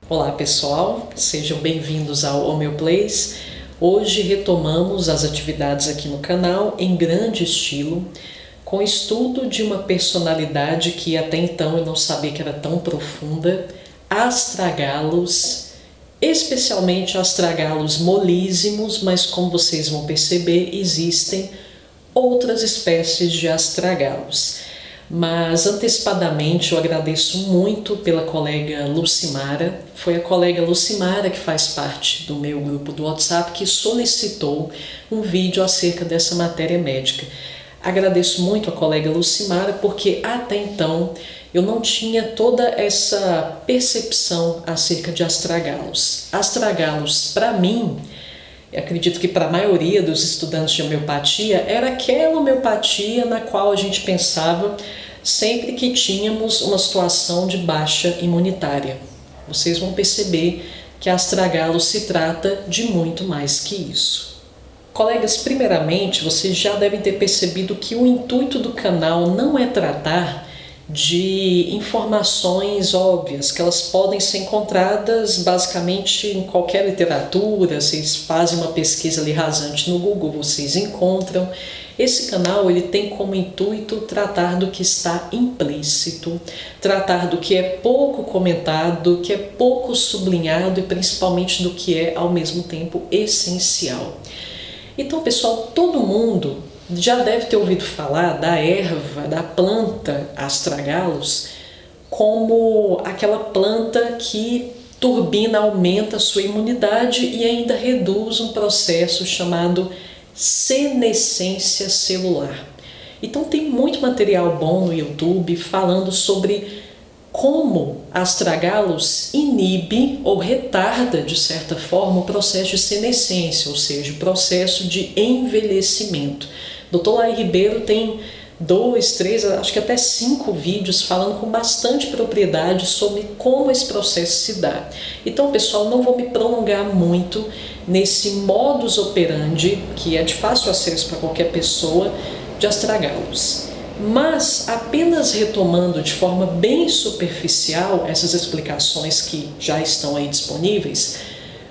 Olá pessoal, sejam bem-vindos ao Homeoplace. Hoje retomamos as atividades aqui no canal em grande estilo, com estudo de uma personalidade que até então eu não sabia que era tão profunda, astragalos, especialmente astragalos molísimos, mas como vocês vão perceber, existem outras espécies de astragalos. Mas antecipadamente eu agradeço muito pela colega Lucimara. Foi a colega Lucimara que faz parte do meu grupo do WhatsApp que solicitou um vídeo acerca dessa matéria médica. Agradeço muito a colega Lucimara porque até então eu não tinha toda essa percepção acerca de astragalos. Astragalos, para mim, eu acredito que para a maioria dos estudantes de homeopatia, era aquela homeopatia na qual a gente pensava sempre que tínhamos uma situação de baixa imunitária. Vocês vão perceber que astragalos se trata de muito mais que isso. Colegas, primeiramente, vocês já devem ter percebido que o intuito do canal não é tratar de informações óbvias, que elas podem ser encontradas basicamente em qualquer literatura. Vocês fazem uma pesquisa ali rasante no Google, vocês encontram. Esse canal ele tem como intuito tratar do que está implícito, tratar do que é pouco comentado, do que é pouco sublinhado e principalmente do que é ao mesmo tempo essencial. Então, pessoal, todo mundo já deve ter ouvido falar da erva, da planta astragalos, como aquela planta que turbina, aumenta a sua imunidade e ainda reduz um processo chamado senescência celular. Então tem muito material bom no YouTube falando sobre como astragalos inibe ou retarda, de certa forma, o processo de senescência, ou seja, o processo de envelhecimento. Dr. Lai Ribeiro tem 2, 3, acho que até 5 vídeos falando com bastante propriedade sobre como esse processo se dá. Então, pessoal, não vou me prolongar muito nesse modus operandi, que é de fácil acesso para qualquer pessoa, de astragalos. Mas, apenas retomando de forma bem superficial essas explicações que já estão aí disponíveis,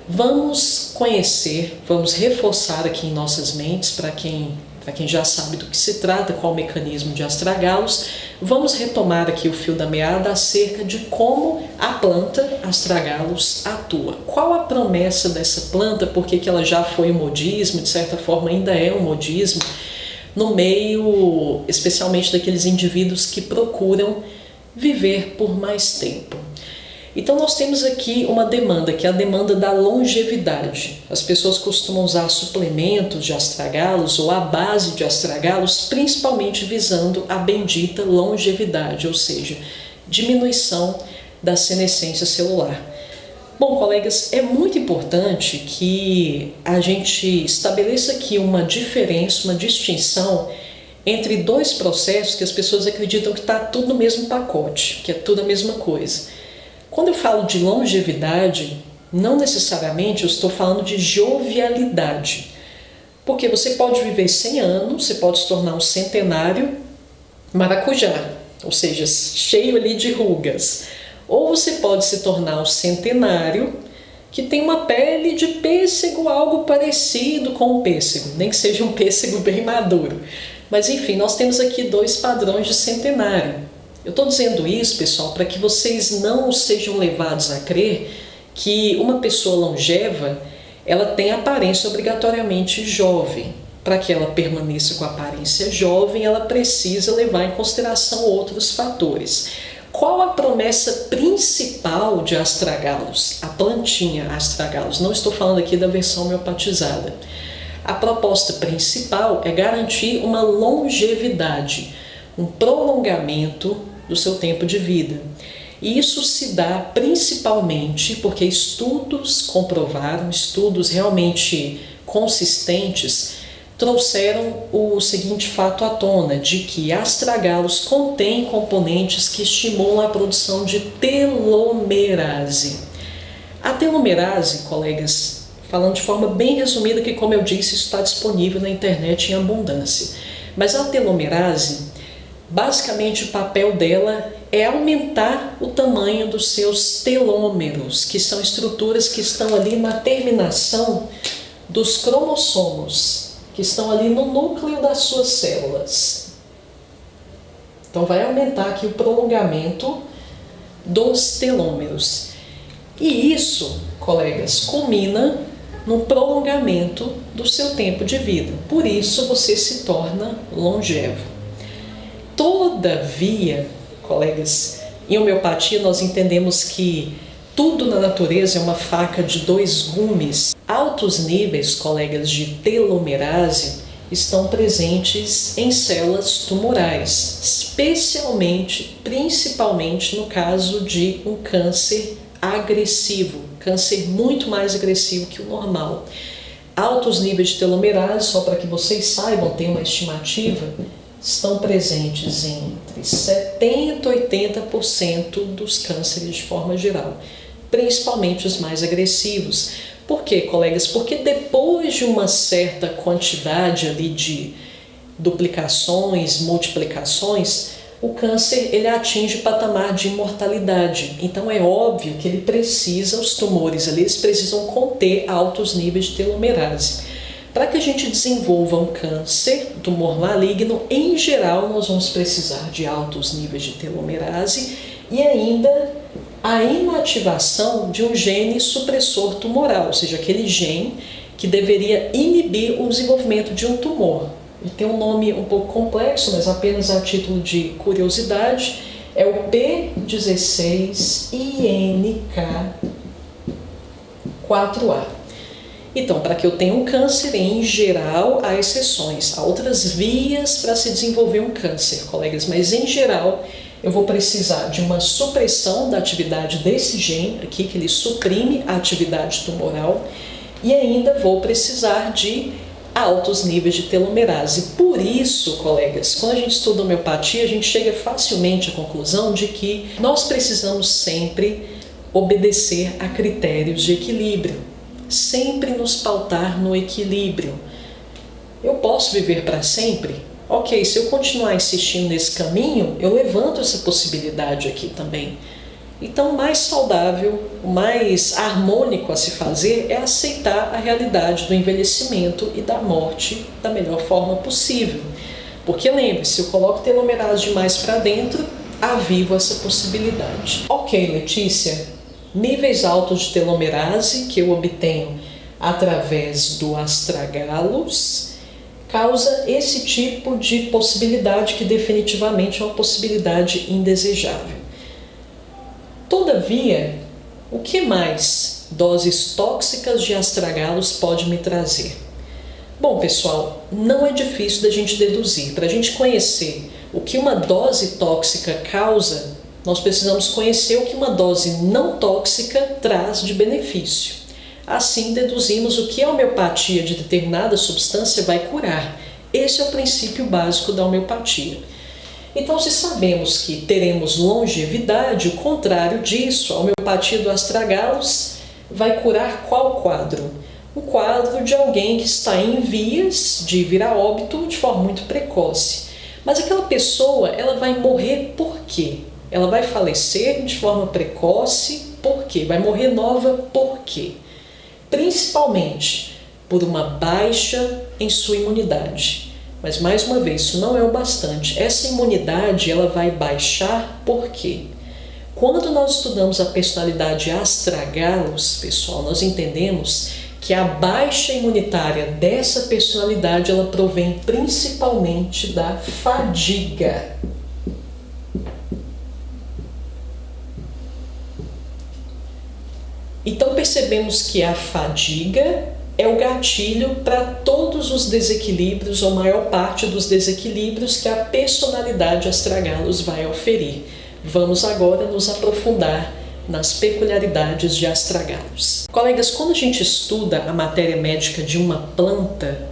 vamos conhecer, vamos reforçar aqui em nossas mentes, para quem já sabe do que se trata, qual o mecanismo de astragalos, vamos retomar aqui o fio da meada acerca de como a planta astragalos atua. Qual a promessa dessa planta, por que ela já foi um modismo, de certa forma ainda é um modismo, no meio, especialmente daqueles indivíduos que procuram viver por mais tempo. Então nós temos aqui uma demanda, que é a demanda da longevidade. As pessoas costumam usar suplementos de astragalos ou a base de astragalos, principalmente visando a bendita longevidade, ou seja, diminuição da senescência celular. Bom, colegas, é muito importante que a gente estabeleça aqui uma diferença, uma distinção entre dois processos que as pessoas acreditam que está tudo no mesmo pacote, que é tudo a mesma coisa. Quando eu falo de longevidade, não necessariamente eu estou falando de jovialidade, porque você pode viver 100 anos, você pode se tornar um centenário maracujá, ou seja, cheio ali de rugas. Ou você pode se tornar um centenário que tem uma pele de pêssego, algo parecido com o pêssego, nem que seja um pêssego bem maduro. Mas enfim, nós temos aqui dois padrões de centenário. Eu estou dizendo isso, pessoal, para que vocês não sejam levados a crer que uma pessoa longeva ela tem aparência obrigatoriamente jovem. Para que ela permaneça com a aparência jovem, ela precisa levar em consideração outros fatores. Qual a promessa principal de astragalos? A plantinha astragalos. Não estou falando aqui da versão homeopatizada. A proposta principal é garantir uma longevidade, um prolongamento do seu tempo de vida. E isso se dá principalmente porque estudos comprovaram, estudos realmente consistentes, trouxeram o seguinte fato à tona, de que astragalos contém componentes que estimulam a produção de telomerase. A telomerase, colegas, falando de forma bem resumida, que como eu disse, isso está disponível na internet em abundância. Mas a telomerase Basicamente, o papel dela é aumentar o tamanho dos seus telômeros, que são estruturas que estão ali na terminação dos cromossomos, que estão ali no núcleo das suas células. Então vai aumentar aqui o prolongamento dos telômeros. E isso, colegas, culmina no prolongamento do seu tempo de vida. Por isso você se torna longevo. Todavia, colegas, em homeopatia nós entendemos que tudo na natureza é uma faca de dois gumes. Altos níveis, colegas, de telomerase estão presentes em células tumorais, principalmente no caso de um câncer agressivo, câncer muito mais agressivo que o normal. Altos níveis de telomerase, só para que vocês saibam, tem uma estimativa, estão presentes em entre 70% e 80% dos cânceres de forma geral, principalmente os mais agressivos. Por quê, colegas? Porque depois de uma certa quantidade ali de duplicações, multiplicações, o câncer ele atinge o patamar de imortalidade. Então é óbvio que ele precisa, os tumores ali, eles precisam conter altos níveis de telomerase. Para que a gente desenvolva um câncer, um tumor maligno, em geral nós vamos precisar de altos níveis de telomerase e ainda a inativação de um gene supressor tumoral, ou seja, aquele gene que deveria inibir o desenvolvimento de um tumor. Ele tem um nome um pouco complexo, mas apenas a título de curiosidade, é o P16INK4A. Então, para que eu tenha um câncer, em geral, há exceções. Há outras vias para se desenvolver um câncer, colegas, mas em geral eu vou precisar de uma supressão da atividade desse gene aqui, que ele suprime a atividade tumoral, e ainda vou precisar de altos níveis de telomerase. Por isso, colegas, quando a gente estuda homeopatia, a gente chega facilmente à conclusão de que nós precisamos sempre obedecer a critérios de equilíbrio, sempre nos pautar no equilíbrio. Eu posso viver para sempre? Ok, se eu continuar insistindo nesse caminho, eu levanto essa possibilidade aqui também. Então, o mais saudável, o mais harmônico a se fazer é aceitar a realidade do envelhecimento e da morte da melhor forma possível. Porque lembre-se, se eu coloco telomerase demais para dentro, avivo essa possibilidade. Ok, Letícia, níveis altos de telomerase que eu obtenho através do astragalus causa esse tipo de possibilidade que definitivamente é uma possibilidade indesejável. Todavia, o que mais doses tóxicas de astragalus pode me trazer? Bom, pessoal, não é difícil da gente deduzir. Para a gente conhecer o que uma dose tóxica causa, nós precisamos conhecer o que uma dose não tóxica traz de benefício. Assim, deduzimos o que a homeopatia de determinada substância vai curar. Esse é o princípio básico da homeopatia. Então, se sabemos que teremos longevidade, o contrário disso, a homeopatia do astragalus vai curar qual quadro? Um quadro de alguém que está em vias de vir a óbito de forma muito precoce. Mas aquela pessoa, ela vai morrer por quê? Ela vai falecer de forma precoce por quê? Vai morrer nova por quê? Principalmente por uma baixa em sua imunidade. Mas, mais uma vez, isso não é o bastante. Essa imunidade ela vai baixar por quê? Quando nós estudamos a personalidade astragalus, pessoal, nós entendemos que a baixa imunitária dessa personalidade ela provém principalmente da fadiga. Então percebemos que a fadiga é o gatilho para todos os desequilíbrios, ou maior parte dos desequilíbrios que a personalidade astragalus vai oferir. Vamos agora nos aprofundar nas peculiaridades de astragalus. Colegas, quando a gente estuda a matéria médica de uma planta,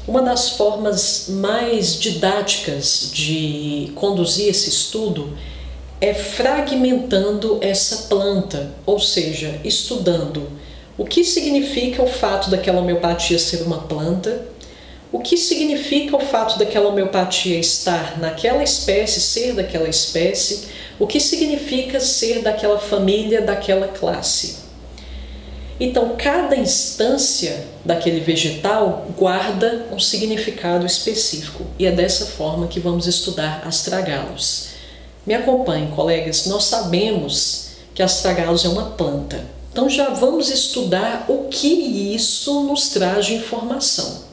uma das formas mais didáticas de conduzir esse estudo é fragmentando essa planta, ou seja, estudando o que significa o fato daquela homeopatia ser uma planta, O que significa o fato daquela homeopatia estar naquela espécie, ser daquela espécie? O que significa ser daquela família, daquela classe? Então, cada instância daquele vegetal guarda um significado específico. E é dessa forma que vamos estudar astragalos. Me acompanhem, colegas. Nós sabemos que astragalos é uma planta. Então, já vamos estudar o que isso nos traz de informação.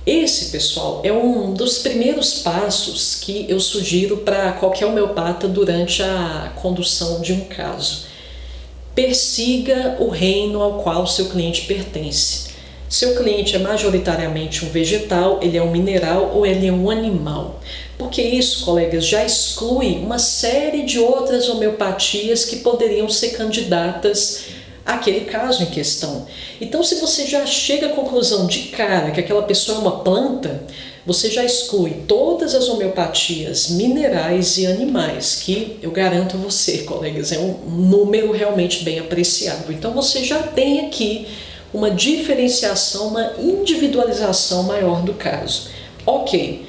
Esse, pessoal, é um dos primeiros passos que eu sugiro para qualquer homeopata durante a condução de um caso. Persiga o reino ao qual seu cliente pertence. Seu cliente é majoritariamente um vegetal, ele é um mineral ou ele é um animal. Porque isso, colegas, já exclui uma série de outras homeopatias que poderiam ser candidatas àquele caso em questão. Então, se você já chega à conclusão de cara que aquela pessoa é uma planta, você já exclui todas as homeopatias minerais e animais, que eu garanto a você, colegas, é um número realmente bem apreciável. Então, você já tem aqui uma diferenciação, uma individualização maior do caso. Ok,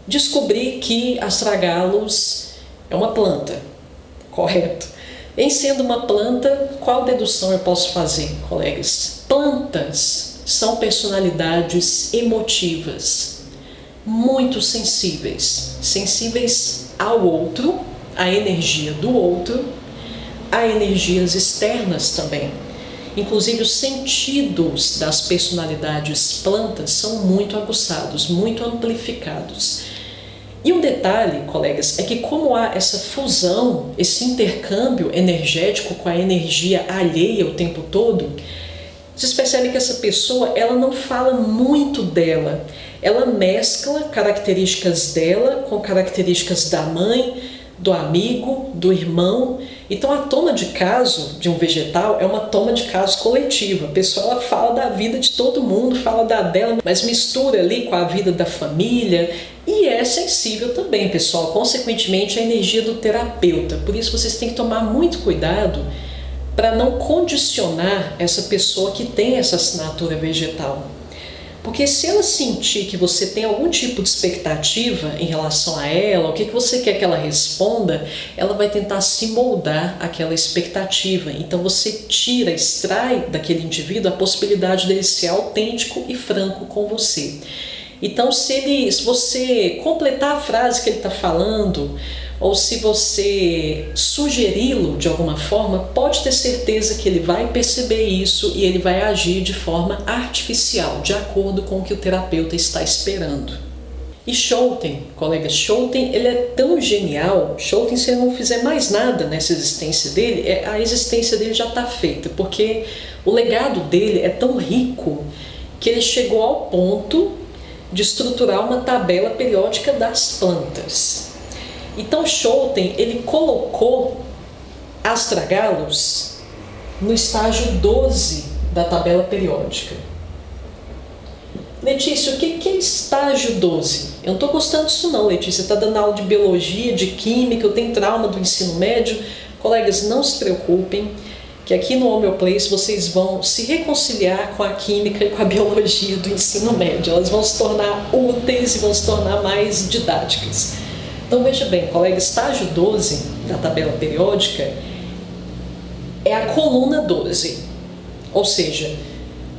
descobri que astragalos é uma planta, correto? Em sendo uma planta, qual dedução eu posso fazer, colegas? Plantas são personalidades emotivas, muito sensíveis. Sensíveis ao outro, à energia do outro, a energias externas também. Inclusive, os sentidos das personalidades plantas são muito aguçados, muito amplificados. E um detalhe, colegas, é que como há essa fusão, esse intercâmbio energético com a energia alheia o tempo todo, vocês percebem que essa pessoa, ela não fala muito dela. Ela mescla características dela com características da mãe, do amigo, do irmão. Então, a toma de caso de um vegetal é uma toma de caso coletiva. A pessoa, ela fala da vida de todo mundo, fala da dela, mas mistura ali com a vida da família. E é sensível também, pessoal, consequentemente, a energia do terapeuta. Por isso, vocês têm que tomar muito cuidado para não condicionar essa pessoa que tem essa assinatura vegetal. Porque se ela sentir que você tem algum tipo de expectativa em relação a ela, o que você quer que ela responda, ela vai tentar se moldar àquela expectativa. Então você tira, extrai daquele indivíduo a possibilidade dele ser autêntico e franco com você. Então se você completar a frase que ele está falando, ou se você sugeri-lo de alguma forma, pode ter certeza que ele vai perceber isso e ele vai agir de forma artificial, de acordo com o que o terapeuta está esperando. E Scholten, colega, Scholten, ele é tão genial. Scholten, se ele não fizer mais nada nessa existência dele, a existência dele já está feita, porque o legado dele é tão rico que ele chegou ao ponto de estruturar uma tabela periódica das plantas. Então Scholten, ele colocou astragalos no estágio 12 da tabela periódica. Letícia, o que é estágio 12? Eu não estou gostando disso não, Letícia. Você está dando aula de biologia, de química, eu tenho trauma do ensino médio. Colegas, não se preocupem, que aqui no Homeoplace vocês vão se reconciliar com a química e com a biologia do ensino médio. Elas vão se tornar úteis e vão se tornar mais didáticas. Então veja bem, colega, estágio 12 da tabela periódica é a coluna 12. Ou seja,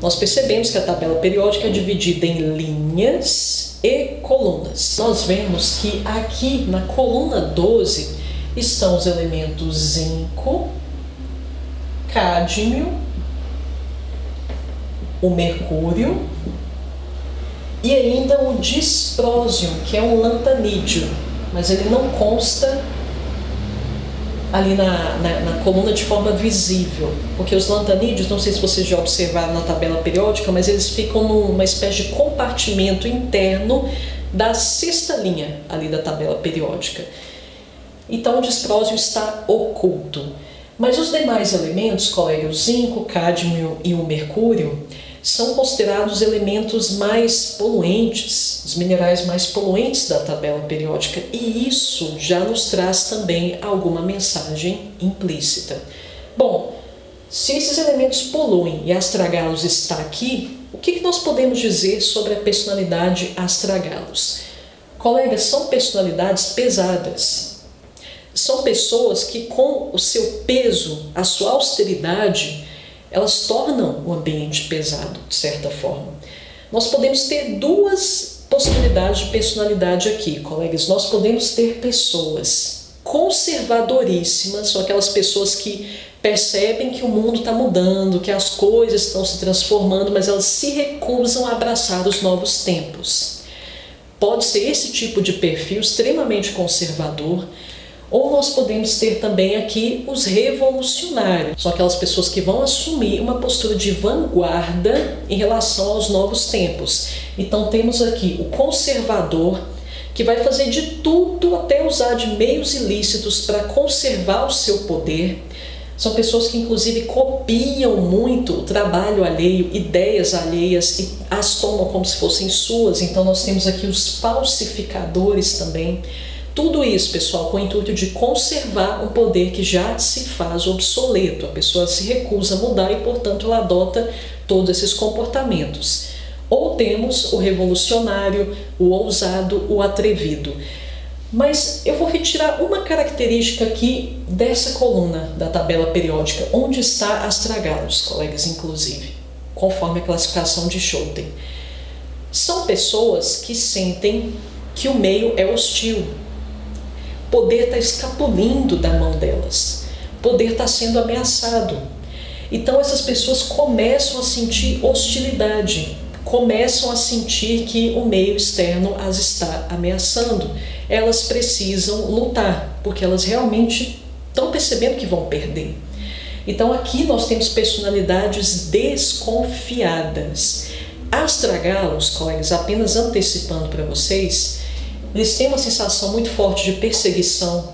nós percebemos que a tabela periódica é dividida em linhas e colunas. Nós vemos que aqui na coluna 12 estão os elementos zinco, cádmio, o mercúrio e ainda o disprósio, que é um lantanídeo, mas ele não consta ali na coluna de forma visível, porque os lantanídeos, não sei se vocês já observaram na tabela periódica, mas eles ficam numa espécie de compartimento interno da sexta linha ali da tabela periódica. Então o disprósio está oculto. Mas os demais elementos, colega, o zinco, o cádmio e o mercúrio, são considerados elementos mais poluentes, os minerais mais poluentes da tabela periódica, e isso já nos traz também alguma mensagem implícita. Bom, se esses elementos poluem e astragalos está aqui, O que nós podemos dizer sobre a personalidade astragalos? Colegas, são personalidades pesadas. São pessoas que, com o seu peso, a sua austeridade, elas tornam o ambiente pesado, de certa forma. Nós podemos ter duas possibilidades de personalidade aqui, colegas. Nós podemos ter pessoas conservadoríssimas, são aquelas pessoas que percebem que o mundo está mudando, que as coisas estão se transformando, mas elas se recusam a abraçar os novos tempos. Pode ser esse tipo de perfil extremamente conservador, ou nós podemos ter também aqui os revolucionários. São aquelas pessoas que vão assumir uma postura de vanguarda em relação aos novos tempos. Então temos aqui o conservador, que vai fazer de tudo, até usar de meios ilícitos para conservar o seu poder. São pessoas que inclusive copiam muito o trabalho alheio, ideias alheias, e as tomam como se fossem suas. Então nós temos aqui os falsificadores também. Tudo isso, pessoal, com o intuito de conservar um poder que já se faz obsoleto. A pessoa se recusa a mudar e, portanto, ela adota todos esses comportamentos. Ou temos o revolucionário, o ousado, o atrevido. Mas eu vou retirar uma característica aqui dessa coluna da tabela periódica, onde está astragalos, colegas, inclusive, conforme a classificação de Schouten. São pessoas que sentem que o meio é hostil. O poder está escapulindo da mão delas. O poder está sendo ameaçado. Então essas pessoas começam a sentir hostilidade, começam a sentir que o meio externo as está ameaçando. Elas precisam lutar, porque elas realmente estão percebendo que vão perder. Então aqui nós temos personalidades desconfiadas. Astragalos, colegas, apenas antecipando para vocês, eles têm uma sensação muito forte de perseguição.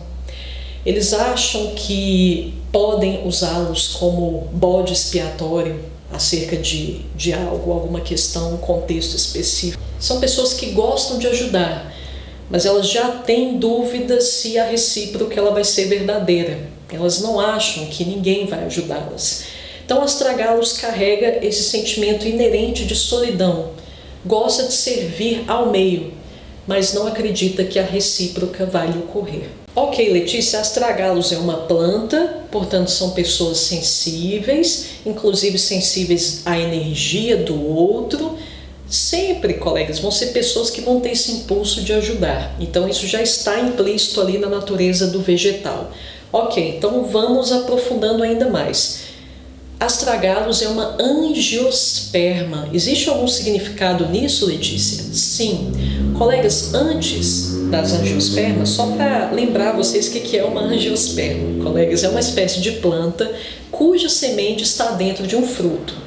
Eles acham que podem usá-los como bode expiatório acerca de algo, alguma questão, um contexto específico. São pessoas que gostam de ajudar, mas elas já têm dúvidas se a recíproca ela vai ser verdadeira. Elas não acham que ninguém vai ajudá-las. Então, astragalos carrega esse sentimento inerente de solidão. Gosta de servir ao meio, mas não acredita que a recíproca vai lhe ocorrer. Ok, Letícia, astragalos é uma planta, portanto são pessoas sensíveis, inclusive sensíveis à energia do outro. Sempre, colegas, vão ser pessoas que vão ter esse impulso de ajudar. Então isso já está implícito ali na natureza do vegetal. Ok, então vamos aprofundando ainda mais. Astragalos é uma angiosperma. Existe algum significado nisso, Letícia? Sim. Colegas, antes das angiospermas, só para lembrar vocês o que é uma angiosperma, colegas, é uma espécie de planta cuja semente está dentro de um fruto.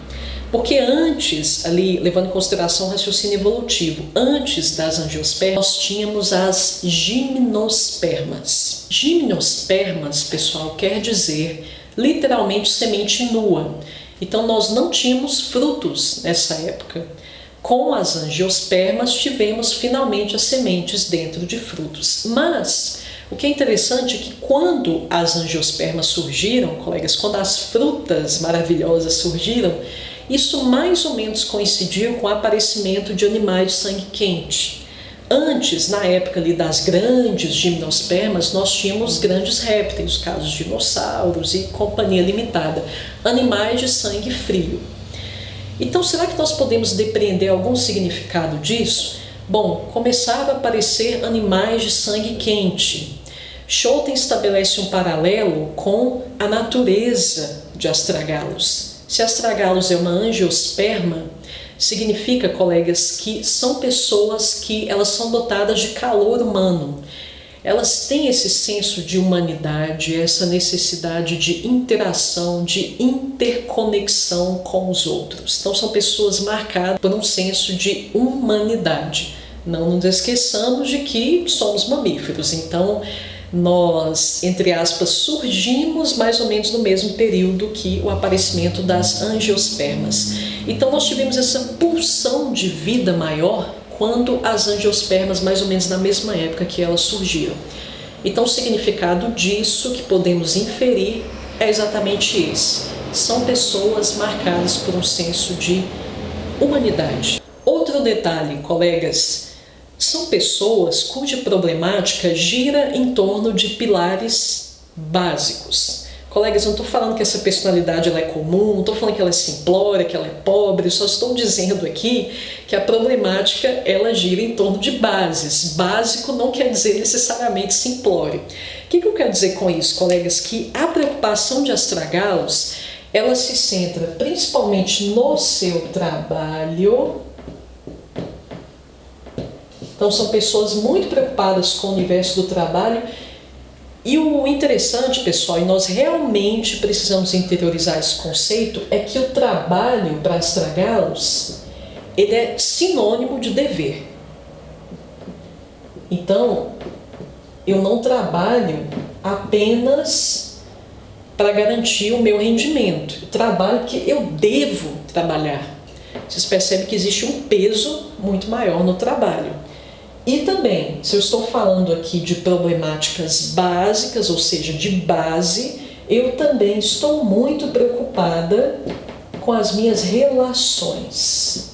Porque antes, ali, levando em consideração o raciocínio evolutivo, antes das angiospermas, nós tínhamos as gimnospermas. Gimnospermas, pessoal, quer dizer literalmente semente nua. Então nós não tínhamos frutos nessa época. Com as angiospermas tivemos finalmente as sementes dentro de frutos. Mas o que é interessante é que quando as angiospermas surgiram, colegas, quando as frutas maravilhosas surgiram, isso mais ou menos coincidiu com o aparecimento de animais de sangue quente. Antes, na época ali das grandes gimnospermas, nós tínhamos grandes répteis, os casos de dinossauros e companhia limitada, animais de sangue frio. Então, será que nós podemos depreender algum significado disso? Bom, começaram a aparecer animais de sangue quente. Schouten estabelece um paralelo com a natureza de astragalos. Se astragalos é uma angiosperma, significa, colegas, que são pessoas que elas são dotadas de calor humano. Elas têm esse senso de humanidade, essa necessidade de interação, de interconexão com os outros. Então são pessoas marcadas por um senso de humanidade. Não nos esqueçamos de que somos mamíferos, então nós, entre aspas, surgimos mais ou menos no mesmo período que o aparecimento das angiospermas. Então nós tivemos essa pulsão de vida maior quando as angiospermas, mais ou menos na mesma época que elas surgiram. Então o significado disso que podemos inferir é exatamente esse. São pessoas marcadas por um senso de humanidade. Outro detalhe, colegas, são pessoas cuja problemática gira em torno de pilares básicos. Colegas, eu não estou falando que essa personalidade ela é comum, não estou falando que ela é simplória, que ela é pobre, eu só estou dizendo aqui que a problemática ela gira em torno de bases. Básico não quer dizer necessariamente simplório. O que eu quero dizer com isso, colegas? Que a preocupação de astragalos, ela se centra principalmente no seu trabalho. Então são pessoas muito preocupadas com o universo do trabalho. E o interessante, pessoal, e nós realmente precisamos interiorizar esse conceito, é que o trabalho para astragalos, ele é sinônimo de dever. Então, eu não trabalho apenas para garantir o meu rendimento. Eu trabalho porque eu devo trabalhar. Vocês percebem que existe um peso muito maior no trabalho. E também, se eu estou falando aqui de problemáticas básicas, ou seja, de base, eu também estou muito preocupada com as minhas relações.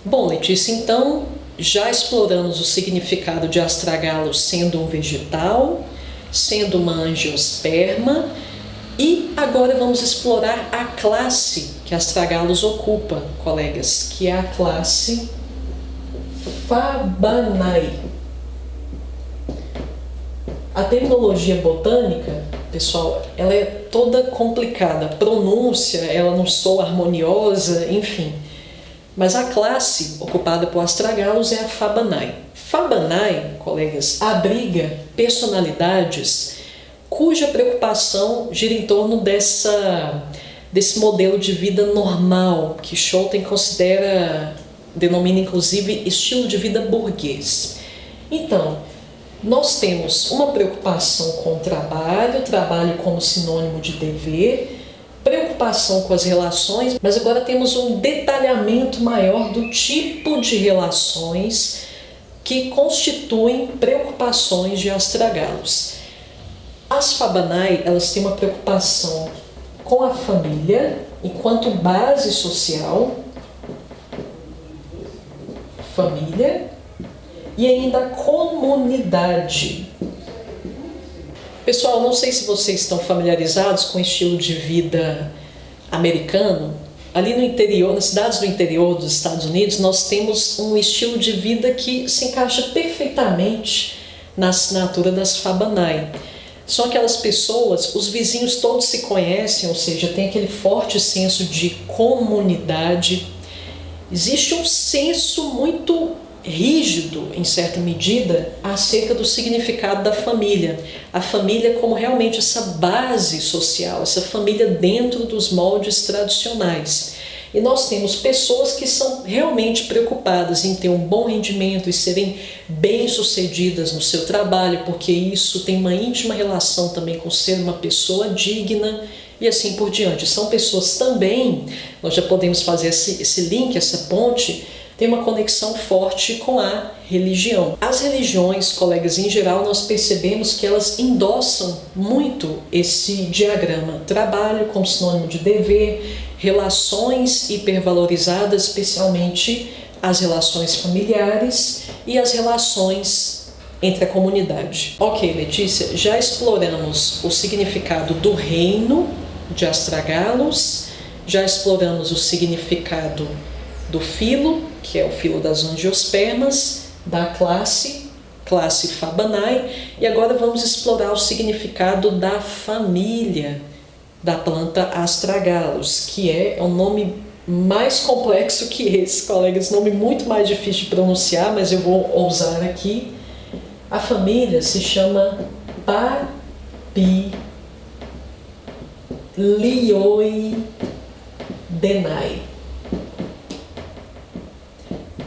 Bom, Letícia, então já exploramos o significado de astragalos sendo um vegetal, sendo uma angiosperma, e agora vamos explorar a classe que astragalos ocupa, colegas, que é a classe Fabanae. A terminologia botânica, pessoal, ela é toda complicada. A pronúncia, ela não soa harmoniosa, enfim. Mas a classe ocupada por astragalos é a Fabanae. Fabanae, colegas, abriga personalidades cuja preocupação gira em torno desse modelo de vida normal, que Schouten denomina inclusive estilo de vida burguês. Então, nós temos uma preocupação com o trabalho como sinônimo de dever, preocupação com as relações, mas agora temos um detalhamento maior do tipo de relações que constituem preocupações de astragalos. As Fabanae, elas têm uma preocupação com a família enquanto base social, família, e ainda a comunidade. Pessoal, não sei se vocês estão familiarizados com o estilo de vida americano. Ali no interior, nas cidades do interior dos Estados Unidos, nós temos um estilo de vida que se encaixa perfeitamente na assinatura das Fabanae. São aquelas pessoas, os vizinhos todos se conhecem, ou seja, tem aquele forte senso de comunidade. Existe um senso muito rígido, em certa medida, acerca do significado da família. A família como realmente essa base social, essa família dentro dos moldes tradicionais. E nós temos pessoas que são realmente preocupadas em ter um bom rendimento e serem bem-sucedidas no seu trabalho, porque isso tem uma íntima relação também com ser uma pessoa digna e assim por diante. São pessoas também, nós já podemos fazer esse link, essa ponte, tem uma conexão forte com a religião. As religiões, colegas, em geral, nós percebemos que elas endossam muito esse diagrama. Trabalho como sinônimo de dever, relações hipervalorizadas, especialmente as relações familiares e as relações entre a comunidade. Ok, Letícia, já exploramos o significado do reino de astragalos, já exploramos o significado do filo, que é o filo das angiospermas, da classe Fabanae, e agora vamos explorar o significado da família da planta astragalos, que é um nome mais complexo que esse, colegas, nome muito mais difícil de pronunciar, mas eu vou ousar aqui. A família se chama Papilioidenae.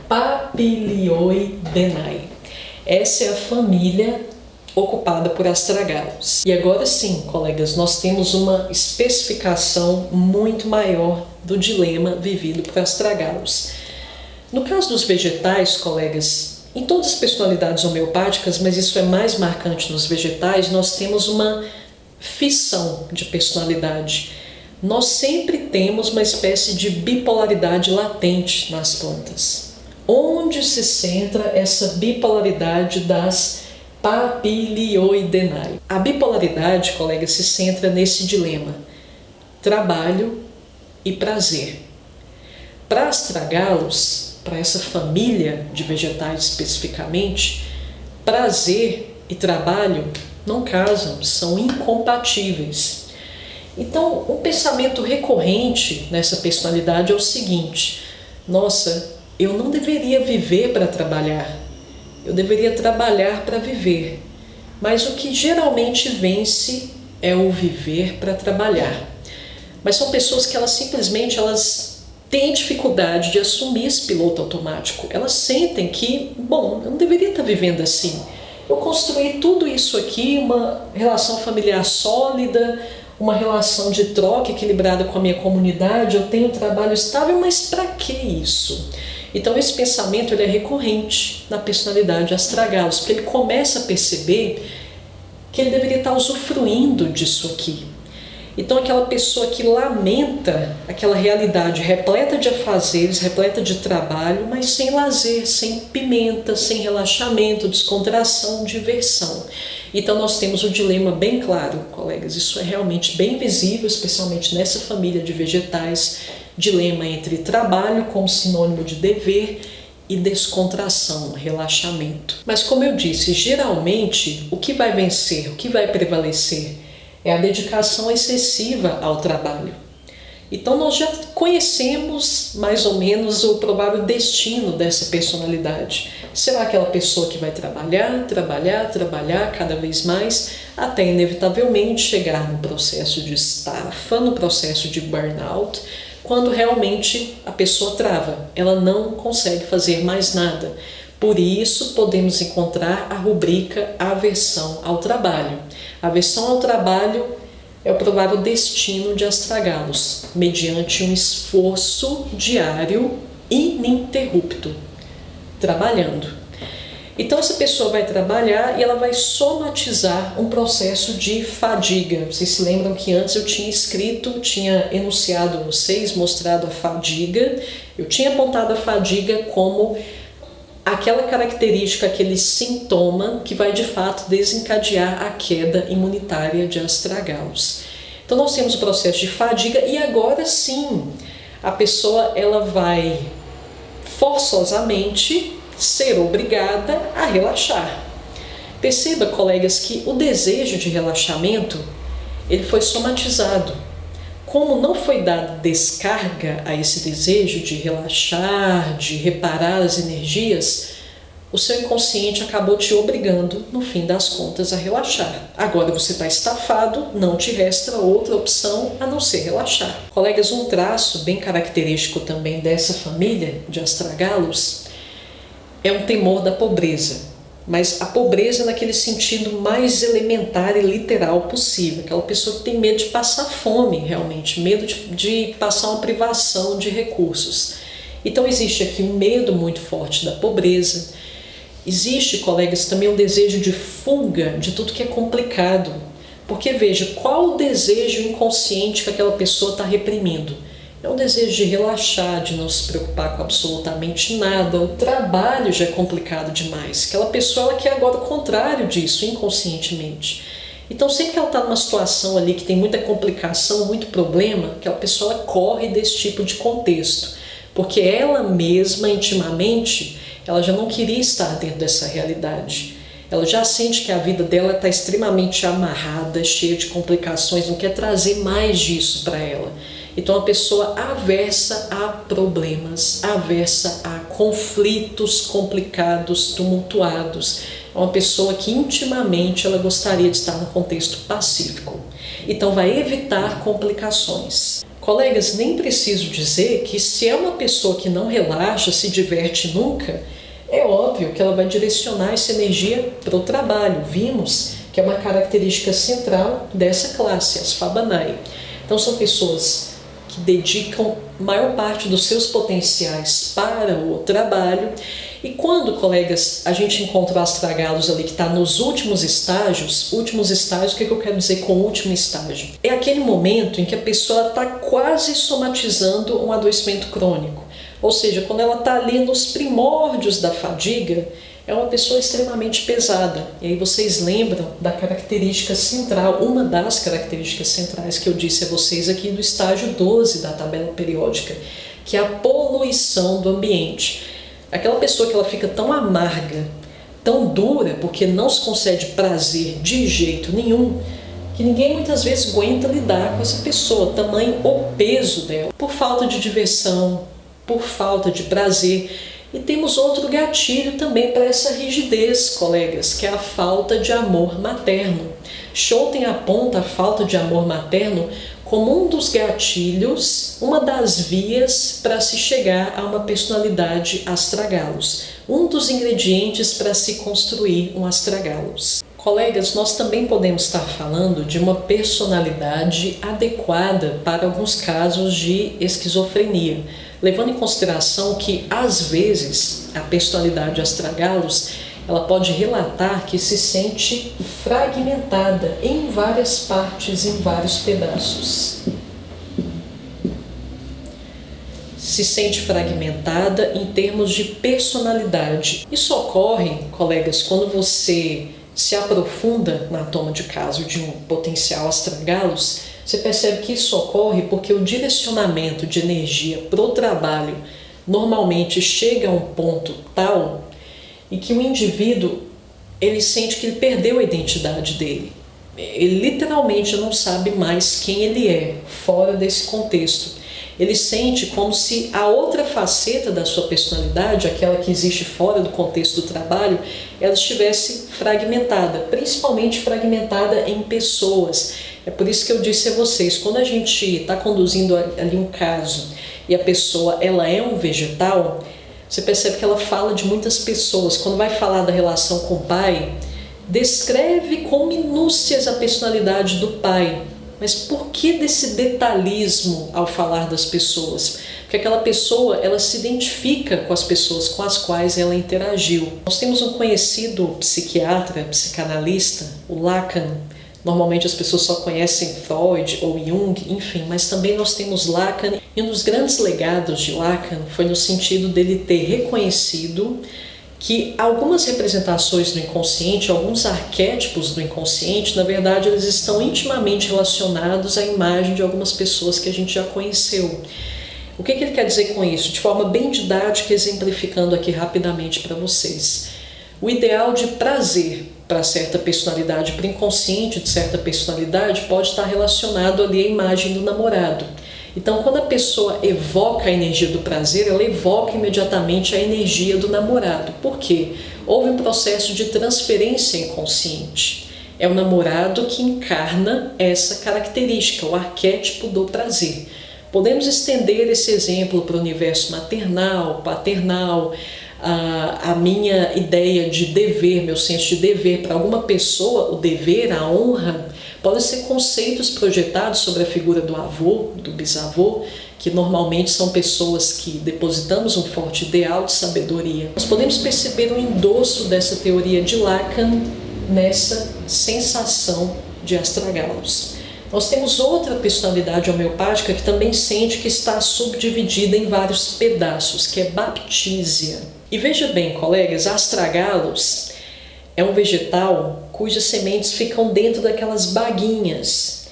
Papilioidenae. Essa é a família ocupada por astragalos. E agora sim, colegas, nós temos uma especificação muito maior do dilema vivido por astragalos. No caso dos vegetais, colegas, em todas as personalidades homeopáticas, mas isso é mais marcante nos vegetais, nós temos uma fissão de personalidade. Nós sempre temos uma espécie de bipolaridade latente nas plantas. Onde se centra essa bipolaridade das Papilioidenae? A bipolaridade, colega, se centra nesse dilema: trabalho e prazer. Para astragalos, para essa família de vegetais especificamente, prazer e trabalho não casam, são incompatíveis. Então, um pensamento recorrente nessa personalidade é o seguinte: nossa, eu não deveria viver para trabalhar, eu deveria trabalhar para viver. Mas o que geralmente vence é o viver para trabalhar. Mas são pessoas que elas têm dificuldade de assumir esse piloto automático. Elas sentem que, bom, eu não deveria estar vivendo assim. Eu construí tudo isso aqui, uma relação familiar sólida, uma relação de troca equilibrada com a minha comunidade, eu tenho um trabalho estável, mas para que isso? Então esse pensamento ele é recorrente na personalidade astragalos, porque ele começa a perceber que ele deveria estar usufruindo disso aqui. Então aquela pessoa que lamenta aquela realidade repleta de afazeres, repleta de trabalho, mas sem lazer, sem pimenta, sem relaxamento, descontração, diversão. Então nós temos o dilema bem claro, colegas, isso é realmente bem visível, especialmente nessa família de vegetais, dilema entre trabalho como sinônimo de dever e descontração, relaxamento. Mas como eu disse, geralmente o que vai vencer, o que vai prevalecer é a dedicação excessiva ao trabalho. Então nós já conhecemos mais ou menos o provável destino dessa personalidade. Será aquela pessoa que vai trabalhar cada vez mais, até inevitavelmente chegar no processo de estafa, no processo de burnout, quando realmente a pessoa trava, ela não consegue fazer mais nada. Por isso podemos encontrar a rubrica aversão ao trabalho. A aversão ao trabalho é o provável destino de astragalos, mediante um esforço diário ininterrupto, trabalhando. Então essa pessoa vai trabalhar e ela vai somatizar um processo de fadiga. Vocês se lembram que antes eu tinha enunciado a vocês, mostrado a fadiga. Eu tinha apontado a fadiga como aquela característica, aquele sintoma que vai de fato desencadear a queda imunitária de astragalos. Então nós temos o processo de fadiga e agora sim a pessoa ela vai forçosamente ser obrigada a relaxar. Perceba, colegas, que o desejo de relaxamento ele foi somatizado. Como não foi dada descarga a esse desejo de relaxar, de reparar as energias, o seu inconsciente acabou te obrigando, no fim das contas, a relaxar. Agora você está estafado, não te resta outra opção a não ser relaxar. Colegas, um traço bem característico também dessa família de astragalos é um temor da pobreza. Mas a pobreza naquele sentido mais elementar e literal possível. Aquela pessoa que tem medo de passar fome realmente, medo de passar uma privação de recursos. Então existe aqui um medo muito forte da pobreza. Existe, colegas, também um desejo de fuga de tudo que é complicado. Porque veja, qual o desejo inconsciente que aquela pessoa está reprimindo? É um desejo de relaxar, de não se preocupar com absolutamente nada. O trabalho já é complicado demais. Aquela pessoa ela quer agora o contrário disso, inconscientemente. Então sempre que ela está numa situação ali que tem muita complicação, muito problema, aquela pessoa ela corre desse tipo de contexto. Porque ela mesma, intimamente, ela já não queria estar dentro dessa realidade. Ela já sente que a vida dela está extremamente amarrada, cheia de complicações, não quer trazer mais disso para ela. Então a pessoa aversa a problemas, aversa a conflitos complicados, tumultuados. É uma pessoa que intimamente ela gostaria de estar no contexto pacífico. Então vai evitar complicações. Colegas, nem preciso dizer que se é uma pessoa que não relaxa, se diverte nunca, é óbvio que ela vai direcionar essa energia para o trabalho. Vimos que é uma característica central dessa classe, as Fabanae. Então são pessoas que dedicam maior parte dos seus potenciais para o trabalho E quando, colegas, a gente encontra o astragalos ali que está nos últimos estágios, o que eu quero dizer com o último estágio? É aquele momento em que a pessoa está quase somatizando um adoecimento crônico. Ou seja, quando ela está ali nos primórdios da fadiga, é uma pessoa extremamente pesada. E aí vocês lembram da característica central, uma das características centrais que eu disse a vocês aqui do estágio 12 da tabela periódica, que é a poluição do ambiente. Aquela pessoa que ela fica tão amarga, tão dura, porque não se concede prazer de jeito nenhum, que ninguém muitas vezes aguenta lidar com essa pessoa, tamanho o peso dela, por falta de diversão, por falta de prazer. E temos outro gatilho também para essa rigidez, colegas, que é a falta de amor materno. Schouten aponta a falta de amor materno como um dos gatilhos, uma das vias para se chegar a uma personalidade astragalos, um dos ingredientes para se construir um astragalos. Colegas, nós também podemos estar falando de uma personalidade adequada para alguns casos de esquizofrenia, levando em consideração que, às vezes, a personalidade astragalos ela pode relatar que se sente fragmentada em várias partes, em vários pedaços. Se sente fragmentada em termos de personalidade. Isso ocorre, colegas, quando você se aprofunda na toma de caso de um potencial astragalos, você percebe que isso ocorre porque o direcionamento de energia para o trabalho normalmente chega a um ponto tal e que o indivíduo ele sente que ele perdeu a identidade dele. Ele literalmente não sabe mais quem ele é fora desse contexto. Ele sente como se a outra faceta da sua personalidade, aquela que existe fora do contexto do trabalho, ela estivesse fragmentada, principalmente fragmentada em pessoas. É por isso que eu disse a vocês, quando a gente está conduzindo ali um caso e a pessoa ela é um vegetal, você percebe que ela fala de muitas pessoas. Quando vai falar da relação com o pai, descreve com minúcias a personalidade do pai. Mas por que desse detalhismo ao falar das pessoas? Porque aquela pessoa ela se identifica com as pessoas com as quais ela interagiu. Nós temos um conhecido psiquiatra, psicanalista, o Lacan. Normalmente as pessoas só conhecem Freud ou Jung, enfim, mas também nós temos Lacan. E um dos grandes legados de Lacan foi no sentido dele ter reconhecido que algumas representações do inconsciente, alguns arquétipos do inconsciente, na verdade, eles estão intimamente relacionados à imagem de algumas pessoas que a gente já conheceu. O que ele quer dizer com isso? De forma bem didática, exemplificando aqui rapidamente para vocês. O ideal de prazer para certa personalidade, para o inconsciente de certa personalidade, pode estar relacionado ali à imagem do namorado. Então, quando a pessoa evoca a energia do prazer, ela evoca imediatamente a energia do namorado. Por quê? Houve um processo de transferência inconsciente. É o namorado que encarna essa característica, o arquétipo do prazer. Podemos estender esse exemplo para o universo maternal, paternal, a minha ideia de dever, meu senso de dever. Para alguma pessoa, o dever, a honra, podem ser conceitos projetados sobre a figura do avô, do bisavô, que normalmente são pessoas que depositamos um forte ideal de sabedoria. Nós podemos perceber o endosso dessa teoria de Lacan nessa sensação de astragalos. Nós temos outra personalidade homeopática que também sente que está subdividida em vários pedaços, que é Baptisia. E veja bem, colegas, astragalos é um vegetal cujas sementes ficam dentro daquelas baguinhas.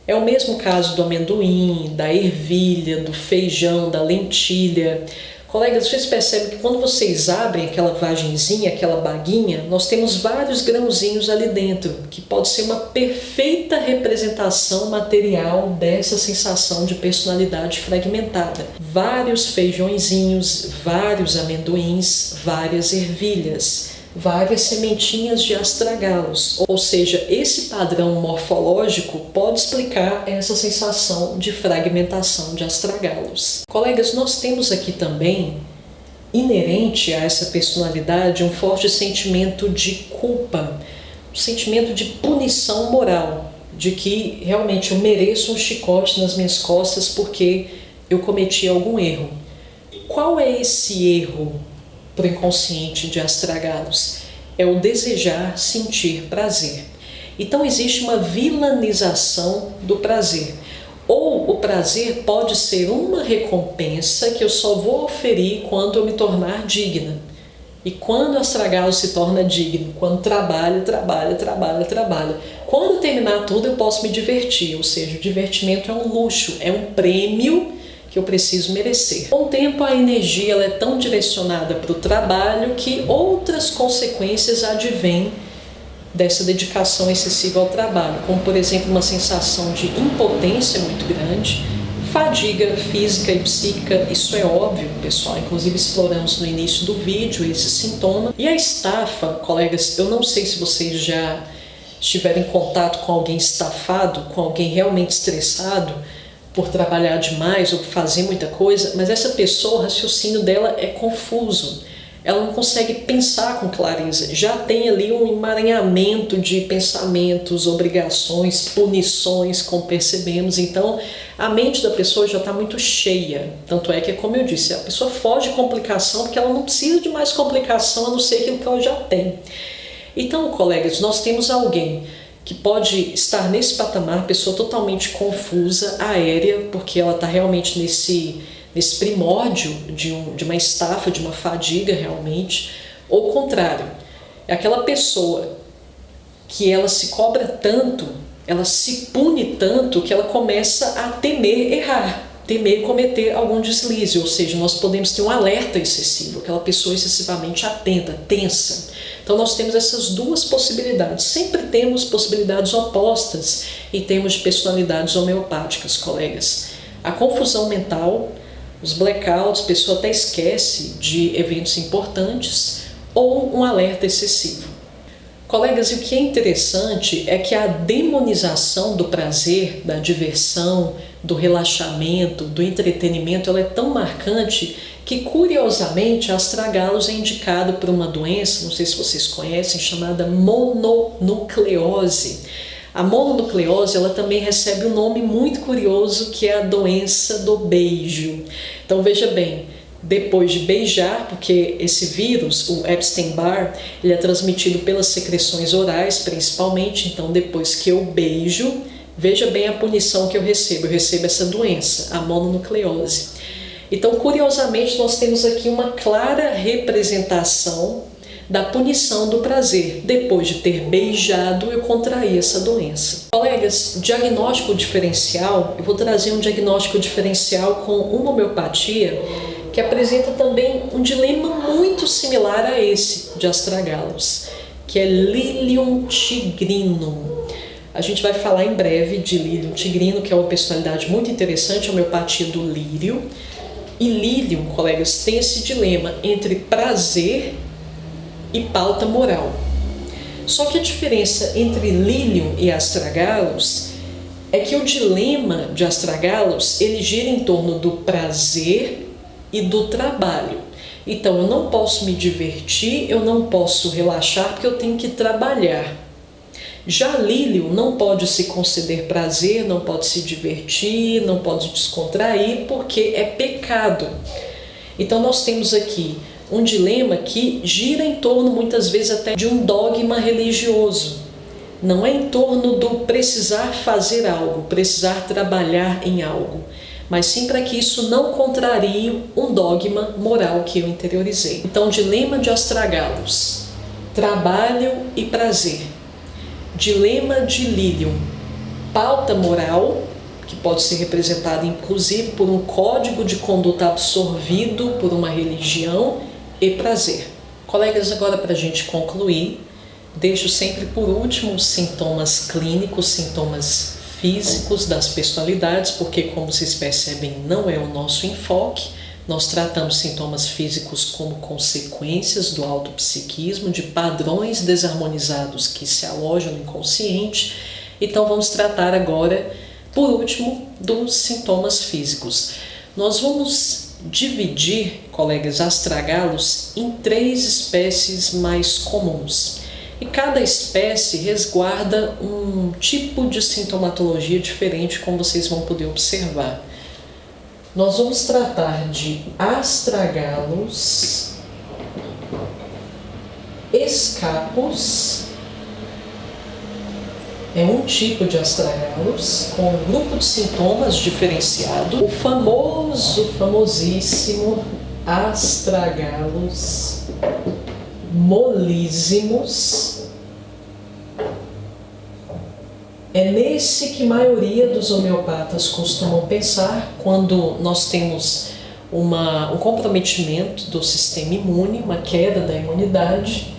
É o mesmo caso do amendoim, da ervilha, do feijão, da lentilha. Colegas, vocês percebem que quando vocês abrem aquela vagenzinha, aquela baguinha, nós temos vários grãozinhos ali dentro, que pode ser uma perfeita representação material dessa sensação de personalidade fragmentada. Vários feijõezinhos, vários amendoins, várias ervilhas, várias sementinhas de astragalos. Ou seja, esse padrão morfológico pode explicar essa sensação de fragmentação de astragalos. Colegas, nós temos aqui também, inerente a essa personalidade, um forte sentimento de culpa, um sentimento de punição moral, de que realmente eu mereço um chicote nas minhas costas porque eu cometi algum erro. Qual é esse erro para o inconsciente de astragalos? É o desejar sentir prazer. Então existe uma vilanização do prazer. Ou o prazer pode ser uma recompensa que eu só vou oferir quando eu me tornar digna. E quando o astragalo se torna digno? Quando trabalha. Quando terminar tudo eu posso me divertir, ou seja, o divertimento é um luxo, é um prêmio que eu preciso merecer. Com o tempo a energia ela é tão direcionada para o trabalho que outras consequências advêm dessa dedicação excessiva ao trabalho, como por exemplo uma sensação de impotência muito grande, fadiga física e psíquica, isso é óbvio, pessoal, inclusive exploramos no início do vídeo esse sintoma. E a estafa, colegas, eu não sei se vocês já estiveram em contato com alguém estafado, com alguém realmente estressado por trabalhar demais ou por fazer muita coisa, mas essa pessoa, o raciocínio dela é confuso. Ela não consegue pensar com clareza, já tem ali um emaranhamento de pensamentos, obrigações, punições, como percebemos. Então a mente da pessoa já está muito cheia, tanto é que, como eu disse, a pessoa foge de complicação porque ela não precisa de mais complicação a não ser aquilo que ela já tem. Então, colegas, nós temos alguém que pode estar nesse patamar, pessoa totalmente confusa, aérea, porque ela está realmente nesse primórdio de uma estafa, de uma fadiga realmente, ou o contrário, é aquela pessoa que ela se cobra tanto, ela se pune tanto que ela começa a temer errar, temer cometer algum deslize, ou seja, nós podemos ter um alerta excessivo, aquela pessoa excessivamente atenta, tensa. Então nós temos essas duas possibilidades, sempre temos possibilidades opostas em termos de personalidades homeopáticas, colegas. A confusão mental, os blackouts, a pessoa até esquece de eventos importantes, ou um alerta excessivo. Colegas, e o que é interessante é que a demonização do prazer, da diversão, do relaxamento, do entretenimento, ela é tão marcante que, curiosamente, astragalos é indicado por uma doença, não sei se vocês conhecem, chamada mononucleose. A mononucleose ela também recebe um nome muito curioso, que é a doença do beijo. Então veja bem, depois de beijar, porque esse vírus, o Epstein-Barr, ele é transmitido pelas secreções orais principalmente, então depois que eu beijo, veja bem a punição que eu recebo essa doença, a mononucleose. Então, curiosamente, nós temos aqui uma clara representação da punição do prazer. Depois de ter beijado, eu contraí essa doença. Colegas, diagnóstico diferencial, eu vou trazer um diagnóstico diferencial com uma homeopatia que apresenta também um dilema muito similar a esse de astragalos, que é Lilium tigrinum. A gente vai falar em breve de Lilium tigrinum, que é uma personalidade muito interessante, a homeopatia do lírio. E Lilium, colegas, tem esse dilema entre prazer e pauta moral. Só que a diferença entre Lilium e astragalos é que o dilema de astragalos ele gira em torno do prazer e do trabalho. Então eu não posso me divertir, eu não posso relaxar porque eu tenho que trabalhar. Já Lilium não pode se conceder prazer, não pode se divertir, não pode descontrair porque é pecado. Então nós temos aqui um dilema que gira em torno muitas vezes até de um dogma religioso. Não é em torno do precisar fazer algo, precisar trabalhar em algo, mas sim para que isso não contrarie um dogma moral que eu interiorizei. Então, dilema de astragalos, trabalho e prazer. Dilema de Lilium, pauta moral, que pode ser representada inclusive por um código de conduta absorvido por uma religião, e prazer. Colegas, agora para a gente concluir, deixo sempre por último os sintomas clínicos, sintomas físicos das personalidades, porque como vocês percebem não é o nosso enfoque. Nós tratamos sintomas físicos como consequências do autopsiquismo, de padrões desarmonizados que se alojam no inconsciente. Então vamos tratar agora, por último, dos sintomas físicos. Nós vamos dividir, colegas, astragalos em 3 espécies mais comuns. E cada espécie resguarda um tipo de sintomatologia diferente, como vocês vão poder observar. Nós vamos tratar de astragalos escapos é um tipo de astragalos com um grupo de sintomas diferenciado. O famosíssimo astragalos molíssimos é nesse que a maioria dos homeopatas costumam pensar quando nós temos um comprometimento do sistema imune, uma queda da imunidade.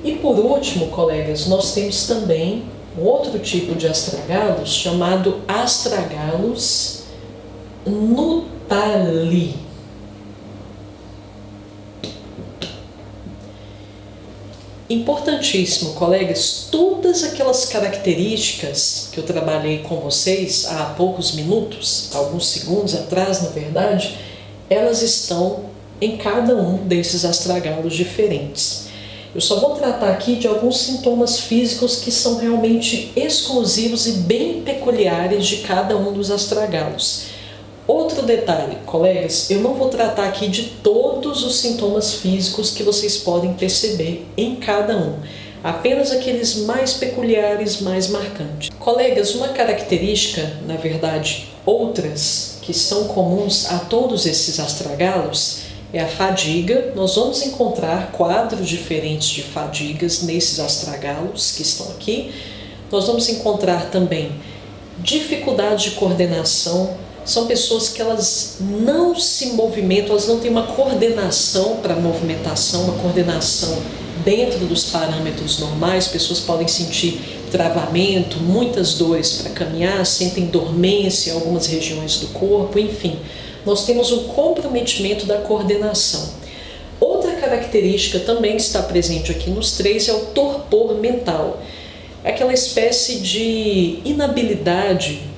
E por último, colegas, nós temos também outro tipo de astragalos chamado astragalos nutali. Importantíssimo, colegas, todas aquelas características que eu trabalhei com vocês há poucos minutos, alguns segundos atrás, na verdade, elas estão em cada um desses astragalos diferentes. Eu só vou tratar aqui de alguns sintomas físicos que são realmente exclusivos e bem peculiares de cada um dos astragalos. Outro detalhe, colegas, eu não vou tratar aqui de todos os sintomas físicos que vocês podem perceber em cada um, apenas aqueles mais peculiares, mais marcantes. Colegas, uma característica, na verdade, outras que são comuns a todos esses astragalos é a fadiga. Nós vamos encontrar quadros diferentes de fadigas nesses astragalos que estão aqui. Nós vamos encontrar também dificuldade de coordenação. São pessoas que elas não se movimentam, elas não têm uma coordenação para a movimentação, uma coordenação dentro dos parâmetros normais. Pessoas podem sentir travamento, muitas dores para caminhar, sentem dormência em algumas regiões do corpo, enfim. Nós temos um comprometimento da coordenação. Outra característica também que está presente aqui nos três é o torpor mental. É aquela espécie de inabilidade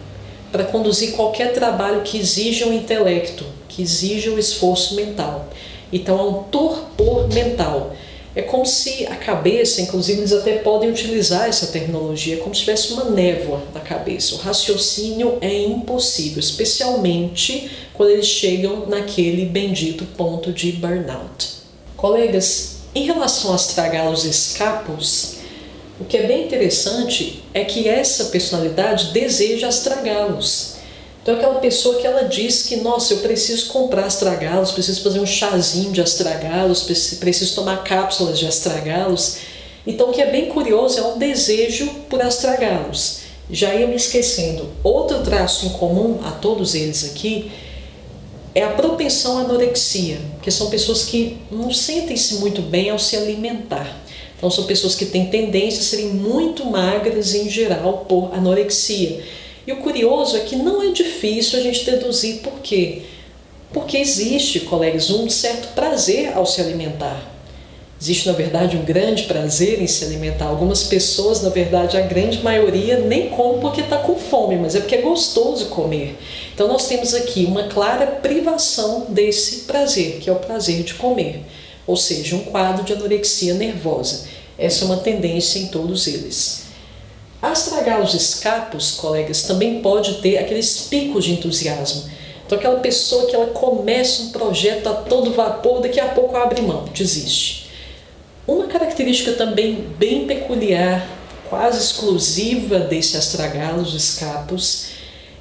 para conduzir qualquer trabalho que exija um intelecto, que exija um esforço mental. Então é um torpor mental. É como se a cabeça, inclusive eles até podem utilizar essa terminologia, como se tivesse uma névoa na cabeça. O raciocínio é impossível, especialmente quando eles chegam naquele bendito ponto de burnout. Colegas, em relação aos astragalos escapos, o que é bem interessante é que essa personalidade deseja astragalos. Então aquela pessoa que ela diz que, nossa, eu preciso comprar astragalos, preciso fazer um chazinho de astragalos, preciso tomar cápsulas de astragalos. Então o que é bem curioso é um desejo por astragalos. Já ia me esquecendo, outro traço em comum a todos eles aqui é a propensão à anorexia, que são pessoas que não sentem-se muito bem ao se alimentar. Então são pessoas que têm tendência a serem muito magras em geral por anorexia. E o curioso é que não é difícil a gente deduzir por quê. Porque existe, colegas, um certo prazer ao se alimentar. Existe, na verdade, um grande prazer em se alimentar. Algumas pessoas, na verdade, a grande maioria, nem come porque está com fome, mas é porque é gostoso comer. Então nós temos aqui uma clara privação desse prazer, que é o prazer de comer. Ou seja, um quadro de anorexia nervosa. Essa é uma tendência em todos eles. Astragalos escapos, colegas, também pode ter aqueles picos de entusiasmo. Então aquela pessoa que ela começa um projeto a todo vapor, daqui a pouco abre mão, desiste. Uma característica também bem peculiar, quase exclusiva desse astragalos escapos,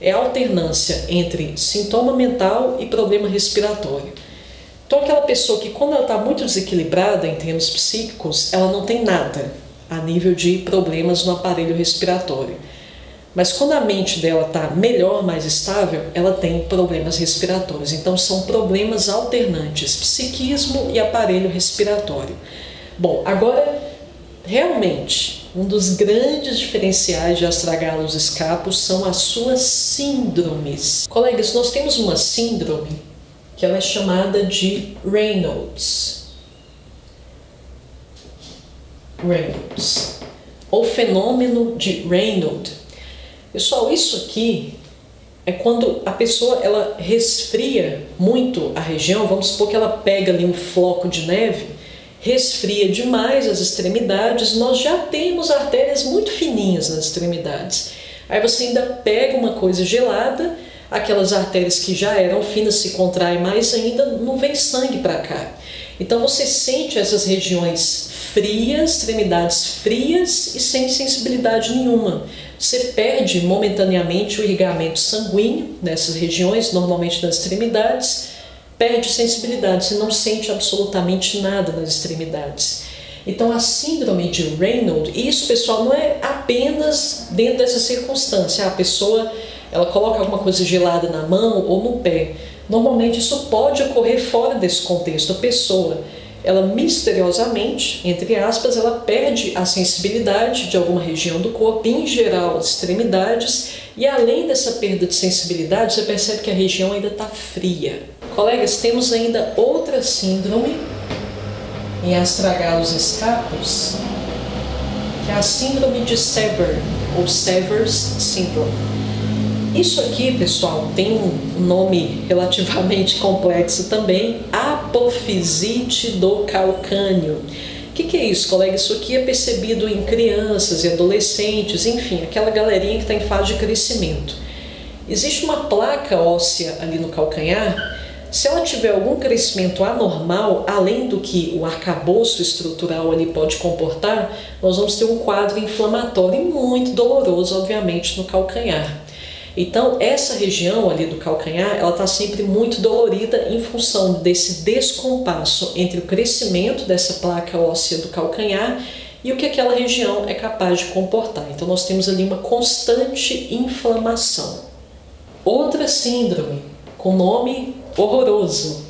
é a alternância entre sintoma mental e problema respiratório. Então aquela pessoa que quando ela está muito desequilibrada em termos psíquicos, ela não tem nada a nível de problemas no aparelho respiratório. Mas quando a mente dela está melhor, mais estável, ela tem problemas respiratórios. Então são problemas alternantes, psiquismo e aparelho respiratório. Bom, agora realmente um dos grandes diferenciais de astragalos escapos são as suas síndromes. Colegas, nós temos uma síndrome que ela é chamada de Reynolds, ou fenômeno de Reynolds. Pessoal, isso aqui é quando a pessoa ela resfria muito a região. Vamos supor que ela pega ali um floco de neve, resfria demais as extremidades, nós já temos artérias muito fininhas nas extremidades. Aí você ainda pega uma coisa gelada, aquelas artérias que já eram finas se contraem mais ainda, não vem sangue para cá. Então você sente essas regiões frias, extremidades frias e sem sensibilidade nenhuma. Você perde momentaneamente o irrigamento sanguíneo nessas regiões, normalmente nas extremidades, perde sensibilidade, você não sente absolutamente nada nas extremidades. Então a síndrome de Raynaud, isso pessoal não é apenas dentro dessa circunstância, a pessoa ela coloca alguma coisa gelada na mão ou no pé. Normalmente isso pode ocorrer fora desse contexto, a pessoa ela misteriosamente, entre aspas, ela perde a sensibilidade de alguma região do corpo, em geral as extremidades, e além dessa perda de sensibilidade, você percebe que a região ainda está fria. Colegas, temos ainda outra síndrome em astragalos escapos, que é a síndrome de Sever, ou Sever's Syndrome. Isso aqui, pessoal, tem um nome relativamente complexo também, apofisite do calcâneo. O que é isso, colega? Isso aqui é percebido em crianças e adolescentes, enfim, aquela galerinha que está em fase de crescimento. Existe uma placa óssea ali no calcanhar. Se ela tiver algum crescimento anormal, além do que o arcabouço estrutural ali pode comportar, nós vamos ter um quadro inflamatório muito doloroso, obviamente, no calcanhar. Então, essa região ali do calcanhar, ela está sempre muito dolorida em função desse descompasso entre o crescimento dessa placa óssea do calcanhar e o que aquela região é capaz de comportar. Então, nós temos ali uma constante inflamação. Outra síndrome, com nome horroroso,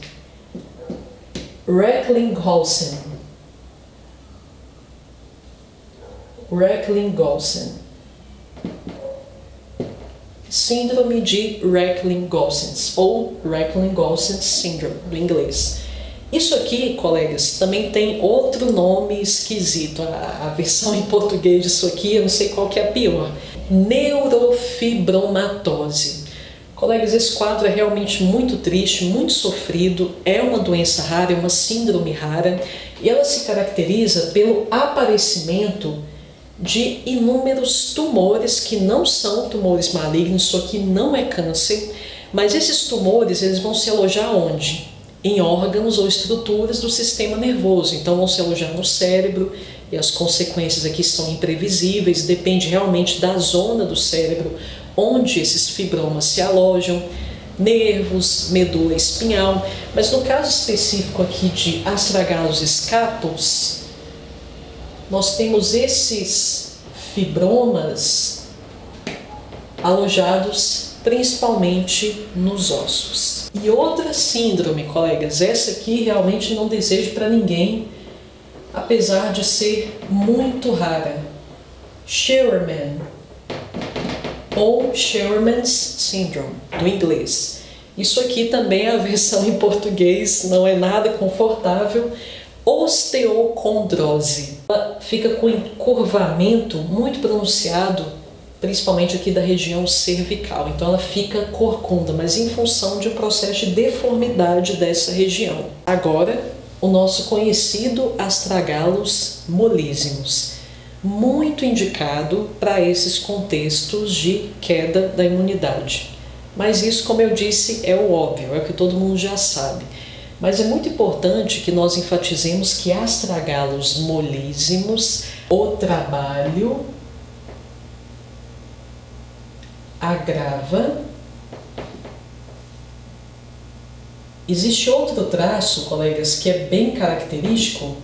Reckling-Ghosn. Reckling-Ghosn. Síndrome de Reckling-Ghosn, ou Reckling-Ghosn Syndrome, do inglês. Isso aqui, colegas, também tem outro nome esquisito. A versão em português disso aqui, eu não sei qual que é a pior. Neurofibromatose. Colegas, esse quadro é realmente muito triste, muito sofrido, é uma doença rara, é uma síndrome rara, e ela se caracteriza pelo aparecimento de inúmeros tumores que não são tumores malignos, isso aqui não é câncer, mas esses tumores eles vão se alojar onde? Em órgãos ou estruturas do sistema nervoso, então vão se alojar no cérebro, e as consequências aqui são imprevisíveis, depende realmente da zona do cérebro onde esses fibromas se alojam, nervos, medula espinhal, mas no caso específico aqui de astragalos escapos, nós temos esses fibromas alojados principalmente nos ossos. E outra síndrome, colegas, essa aqui realmente não desejo para ninguém, apesar de ser muito rara. Shearman, ou Shearman's Syndrome, do inglês. Isso aqui também é a versão em português, não é nada confortável. Osteocondrose. Ela fica com encurvamento muito pronunciado, principalmente aqui da região cervical. Então ela fica corcunda, mas em função de um processo de deformidade dessa região. Agora, o nosso conhecido astragalos molísimos, muito indicado para esses contextos de queda da imunidade. Mas isso, como eu disse, é o óbvio, é o que todo mundo já sabe. Mas é muito importante que nós enfatizemos que astragalos molísimos, o trabalho agrava. Existe outro traço, colegas, que é bem característico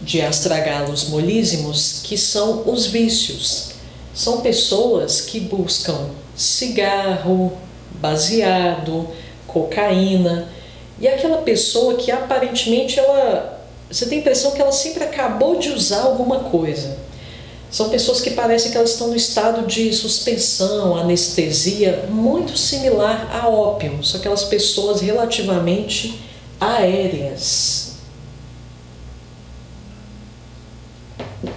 de astragalos molísimos, que são os vícios. São pessoas que buscam cigarro, baseado, cocaína, e aquela pessoa que aparentemente você tem a impressão que ela sempre acabou de usar alguma coisa. São pessoas que parecem que elas estão no estado de suspensão, anestesia, muito similar a ópio, são aquelas pessoas relativamente aéreas.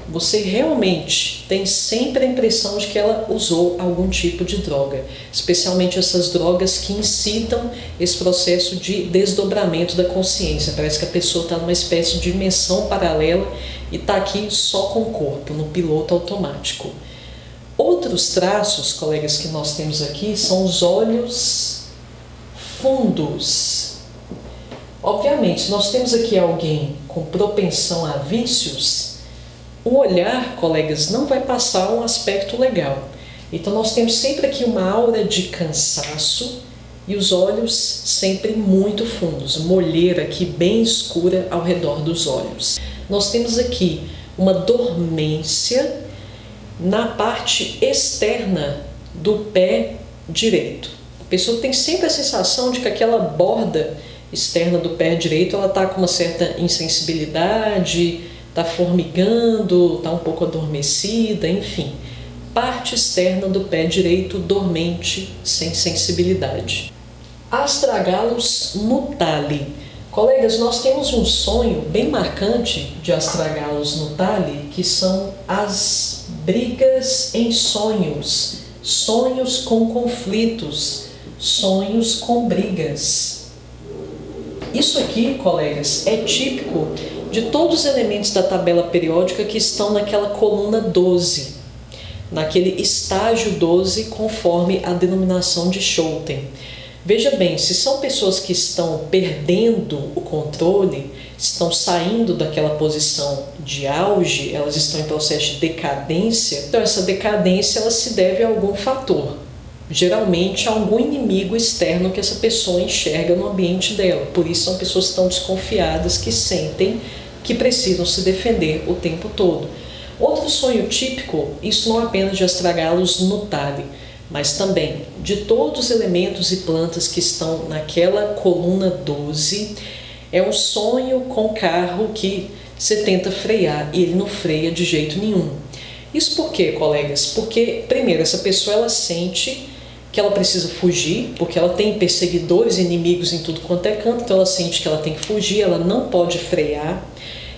Você realmente tem sempre a impressão de que ela usou algum tipo de droga, especialmente essas drogas que incitam esse processo de desdobramento da consciência. Parece que a pessoa está numa espécie de dimensão paralela e está aqui só com o corpo, no piloto automático. Outros traços, colegas, que nós temos aqui são os olhos fundos. Obviamente, se nós temos aqui alguém com propensão a vícios, o olhar, colegas, não vai passar um aspecto legal. Então nós temos sempre aqui uma aura de cansaço e os olhos sempre muito fundos, uma olheira aqui bem escura ao redor dos olhos. Nós temos aqui uma dormência na parte externa do pé direito. A pessoa tem sempre a sensação de que aquela borda externa do pé direito ela está com uma certa insensibilidade, está formigando, está um pouco adormecida, enfim. Parte externa do pé direito dormente, sem sensibilidade. Astragalos nutali. Colegas, nós temos um sonho bem marcante de astragalos nutali, que são as brigas em sonhos, sonhos com conflitos, sonhos com brigas. Isso aqui, colegas, é típico de todos os elementos da tabela periódica que estão naquela coluna 12, naquele estágio 12, conforme a denominação de Schouten. Veja bem, se são pessoas que estão perdendo o controle, estão saindo daquela posição de auge, elas estão em processo de decadência, então essa decadência ela se deve a algum fator, geralmente a algum inimigo externo que essa pessoa enxerga no ambiente dela. Por isso são pessoas que estão desconfiadas, que sentem que precisam se defender o tempo todo. Outro sonho típico, isso não apenas de astragalos nutali, mas também de todos os elementos e plantas que estão naquela coluna 12, é um sonho com carro que você tenta frear e ele não freia de jeito nenhum. Isso por quê, colegas? Porque, primeiro, essa pessoa ela sente que ela precisa fugir, porque ela tem perseguidores e inimigos em tudo quanto é canto, então ela sente que ela tem que fugir, ela não pode frear.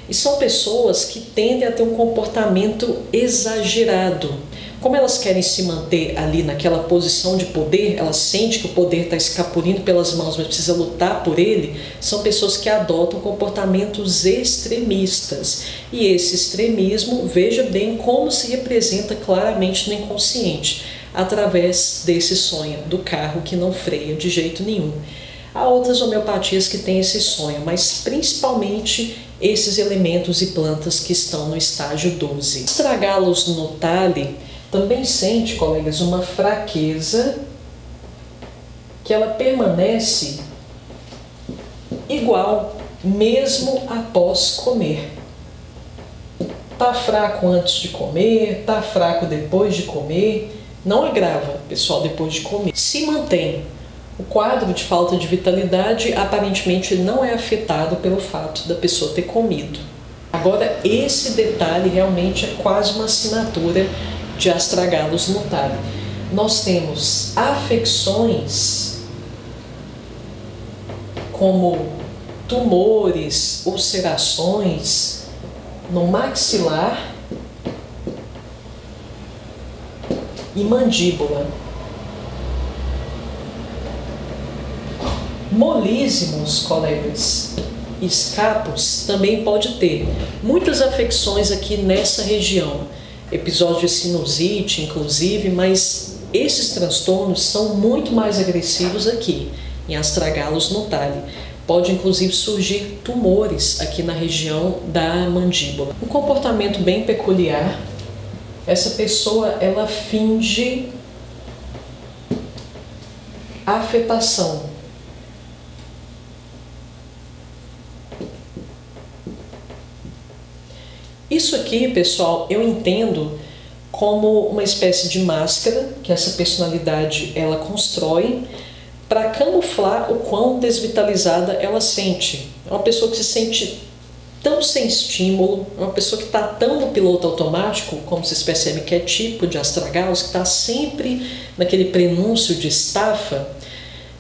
E são pessoas que tendem a ter um comportamento exagerado. Como elas querem se manter ali naquela posição de poder, elas sentem que o poder está escapulindo pelas mãos, mas precisa lutar por ele, são pessoas que adotam comportamentos extremistas. E esse extremismo, veja bem como se representa claramente no inconsciente, através desse sonho do carro que não freia de jeito nenhum. Há outras homeopatias que têm esse sonho, mas principalmente esses elementos e plantas que estão no estágio 12. Astragalos nutali também sente, colegas, uma fraqueza que ela permanece igual, mesmo após comer. Tá fraco antes de comer, tá fraco depois de comer, não agrava, pessoal, depois de comer. Se mantém. O quadro de falta de vitalidade aparentemente não é afetado pelo fato da pessoa ter comido. Agora, esse detalhe realmente é quase uma assinatura de astragalos nutali. Nós temos afecções como tumores, ulcerações no maxilar e mandíbula. Molísimos, colegas, escapos também pode ter muitas afecções aqui nessa região, episódio de sinusite inclusive, mas esses transtornos são muito mais agressivos aqui em astragalos nutali. Pode inclusive surgir tumores aqui na região da mandíbula. Um comportamento bem peculiar, essa pessoa ela finge afetação. Isso aqui, pessoal, eu entendo como uma espécie de máscara que essa personalidade ela constrói para camuflar o quão desvitalizada ela sente. É uma pessoa que se sente tão sem estímulo, é uma pessoa que está tão no piloto automático, como vocês percebem que é tipo de astragalos, que está sempre naquele prenúncio de estafa,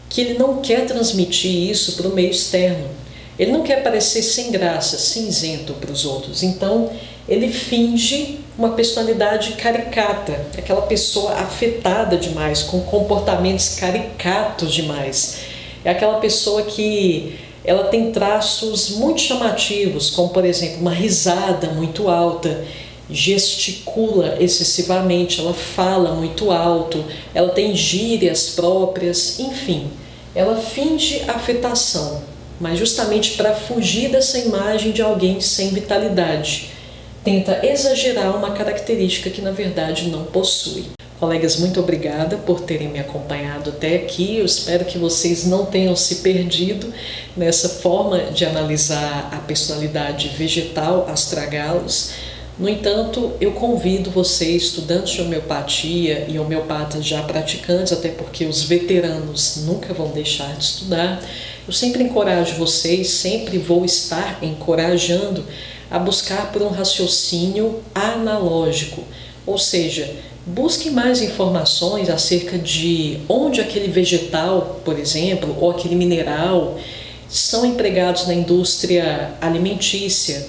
que ele não quer transmitir isso para o meio externo. Ele não quer parecer sem graça, cinzento para os outros. Então, ele finge uma personalidade caricata, aquela pessoa afetada demais, com comportamentos caricatos demais. É aquela pessoa que ela tem traços muito chamativos, como, por exemplo, uma risada muito alta, gesticula excessivamente, ela fala muito alto, ela tem gírias próprias, enfim, ela finge afetação. mas justamente para fugir dessa imagem de alguém sem vitalidade. Tenta exagerar uma característica que na verdade não possui. Colegas, muito obrigada por terem me acompanhado até aqui. Eu espero que vocês não tenham se perdido nessa forma de analisar a personalidade vegetal astragalos. No entanto, eu convido vocês, estudantes de homeopatia e homeopatas já praticantes, até porque os veteranos nunca vão deixar de estudar, eu sempre encorajo vocês, sempre vou estar encorajando a buscar por um raciocínio analógico, ou seja, busquem mais informações acerca de onde aquele vegetal, por exemplo, ou aquele mineral são empregados na indústria alimentícia,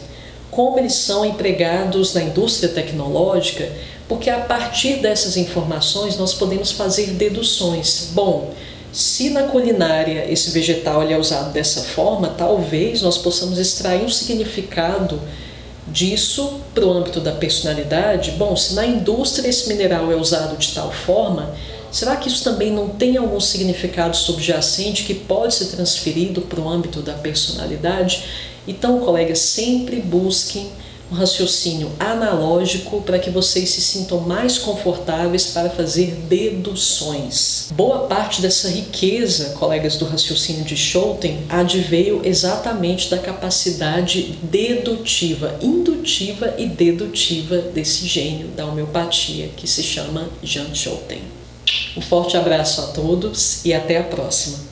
como eles são empregados na indústria tecnológica, porque a partir dessas informações nós podemos fazer deduções. Bom, se na culinária esse vegetal ele é usado dessa forma, talvez nós possamos extrair um significado disso para o âmbito da personalidade. Bom, se na indústria esse mineral é usado de tal forma, será que isso também não tem algum significado subjacente que pode ser transferido para o âmbito da personalidade? Então, colegas, sempre busquem um raciocínio analógico para que vocês se sintam mais confortáveis para fazer deduções. Boa parte dessa riqueza, colegas, do raciocínio de Schouten adveio exatamente da capacidade dedutiva, indutiva e dedutiva desse gênio da homeopatia que se chama Jean Schouten. Um forte abraço a todos e até a próxima!